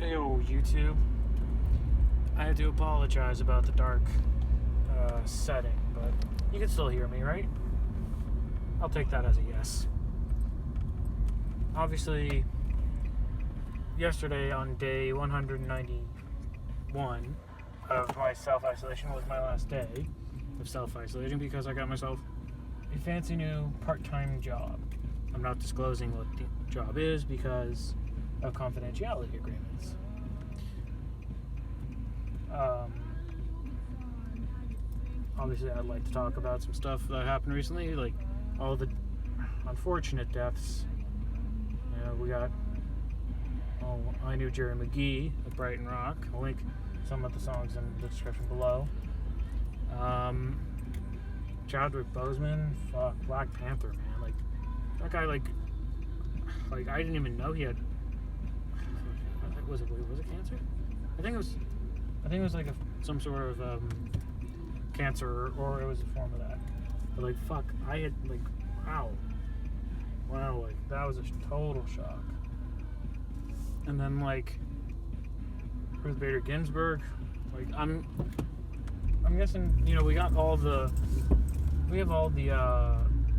Yo, YouTube. I had to apologize about the dark setting, but you can still hear me, right? I'll take that as a yes. Obviously, yesterday on day 191 of my self-isolation was my last day of self-isolation because I got myself a fancy new part-time job. I'm not disclosing what the job is because of confidentiality agreements. Obviously, I'd like to talk about some stuff that happened recently, like all the unfortunate deaths. You know, we got, I Knew Jerry McGee at Brighton Rock. I'll link some of the songs in the description below. Chadwick Boseman, fuck, Black Panther, man. Like, that guy, like I didn't even know he had, was it cancer? I think it was like some sort of cancer, or it was a form of that. But like, fuck, I had like, wow, like that was a total shock. And then like Ruth Bader Ginsburg, like I'm guessing, you know, we have all the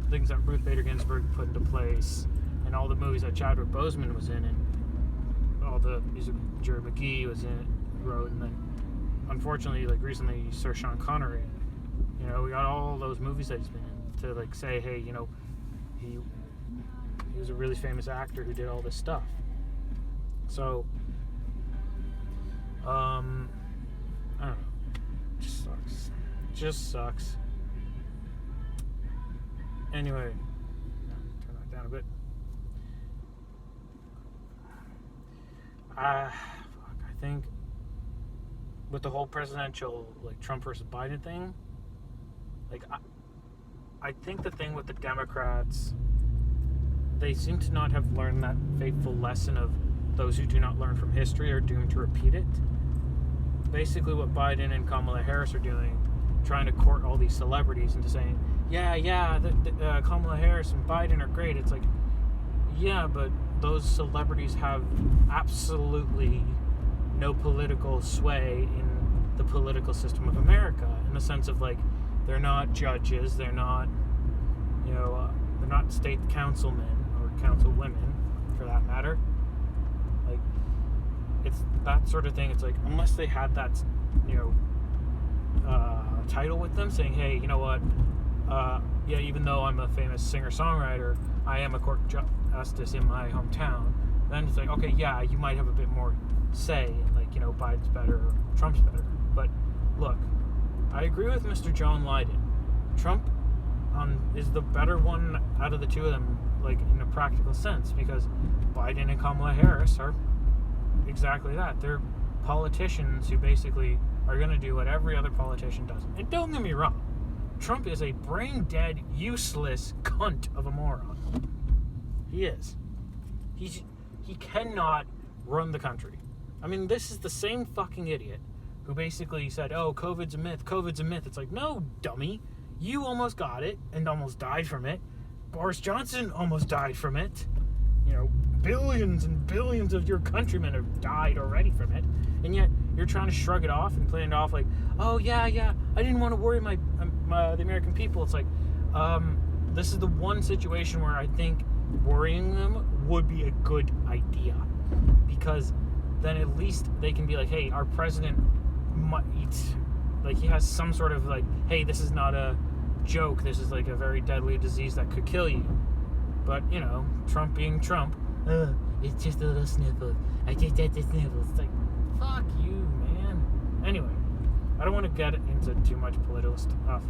things that Ruth Bader Ginsburg put into place, and all the movies that Chadwick Boseman was in, and all the music Jerry McGee was in, wrote, and then unfortunately, like recently, Sir Sean Connery. You know, we got all those movies that he's been in to like say, hey, you know, he was a really famous actor who did all this stuff. So, I don't know, just sucks. Anyway, turn that down a bit. I think with the whole presidential, like, Trump versus Biden thing, like, I think the thing with the Democrats, they seem to not have learned that fateful lesson of those who do not learn from history are doomed to repeat it. Basically what Biden and Kamala Harris are doing, trying to court all these celebrities into saying, Kamala Harris and Biden are great. It's like, yeah, but those celebrities have absolutely no political sway in the political system of America, in the sense of, like, they're not judges, they're not, you know, they're not state councilmen or councilwomen, for that matter. Like, it's that sort of thing. It's like, unless they had that, you know, title with them, saying, hey, you know what, even though I'm a famous singer-songwriter, I am a court justice in my hometown, then it's like, okay, yeah, you might have a bit more say, like, you know, Biden's better or Trump's better. But look, I agree with Mr. John Lydon. Trump is the better one out of the two of them, like, in a practical sense, because Biden and Kamala Harris are exactly that. They're politicians who basically are going to do what every other politician does. And don't get me wrong, Trump is a brain-dead, useless cunt of a moron. He is. He cannot run the country. I mean, this is the same fucking idiot who basically said, oh, COVID's a myth. It's like, no, dummy. You almost got it and almost died from it. Boris Johnson almost died from it. You know, billions and billions of your countrymen have died already from it. And yet, you're trying to shrug it off and play it off like, oh, yeah, I didn't want to worry the American people. It's like, this is the one situation where I think worrying them would be a good idea. Because then at least they can be like, hey, our president might, like, he has some sort of, like, hey, this is not a joke, this is like a very deadly disease that could kill you. But, you know, Trump being Trump, it's just a little sniffle, I just had the sniffles. It's like, fuck you, man. Anyway, I don't want to get into too much political stuff,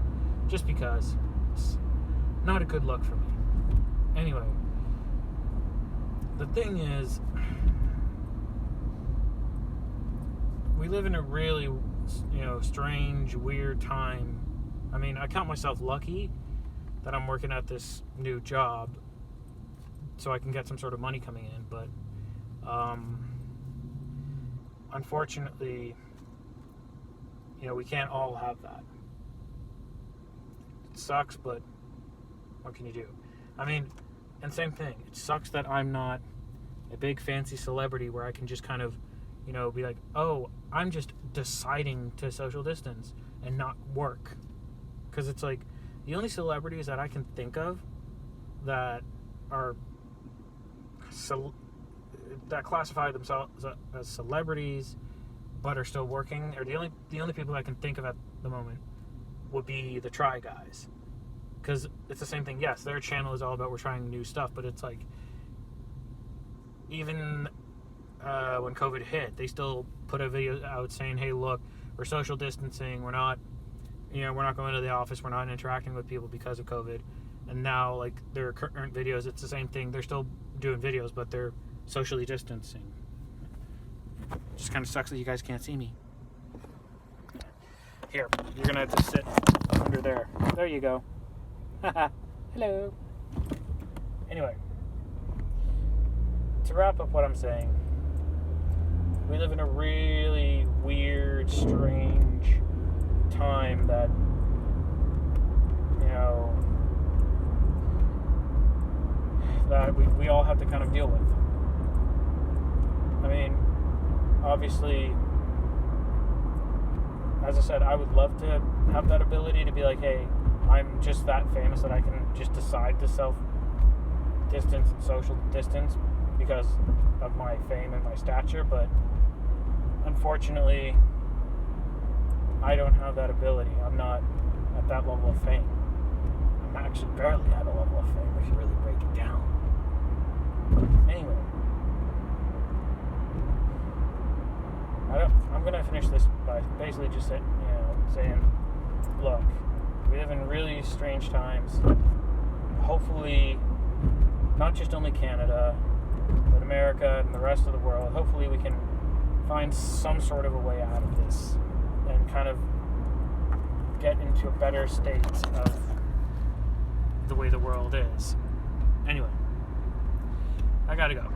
just because it's not a good look for me. Anyway, the thing is, we live in a really, you know, strange, weird time. I mean, I count myself lucky that I'm working at this new job so I can get some sort of money coming in, but unfortunately, you know, we can't all have that. It sucks, but what can you do? I mean, and same thing, it sucks that I'm not a big fancy celebrity where I can just kind of be like, oh, I'm just deciding to social distance and not work. Because it's like, the only celebrities that I can think of that are that classify themselves as celebrities but are still working, or the only people I can think of at the moment would be the Try Guys. Because it's the same thing. Yes, their channel is all about we're trying new stuff, but it's like, even when COVID hit, they still put a video out saying, hey, look, we're social distancing, we're not going to the office, we're not interacting with people because of COVID. And now, like, their current videos, it's the same thing. They're still doing videos, but they're socially distancing. Just kind of sucks that you guys can't see me. Here, you're going to have to sit under there. There you go. Hello. Anyway, to wrap up what I'm saying, we live in a really weird, strange time that, that we all have to kind of deal with. I mean, obviously, as I said, I would love to have that ability to be like, hey, I'm just that famous that I can just decide to self-distance and social distance because of my fame and my stature, but unfortunately, I don't have that ability. I'm not at that level of fame. I'm actually barely at a level of fame if you really break it down. Anyway, I'm going to finish this by basically just saying, look, we live in really strange times. Hopefully, not just only Canada, but America and the rest of the world, hopefully we can find some sort of a way out of this and kind of get into a better state of the way the world is. Anyway, I gotta go.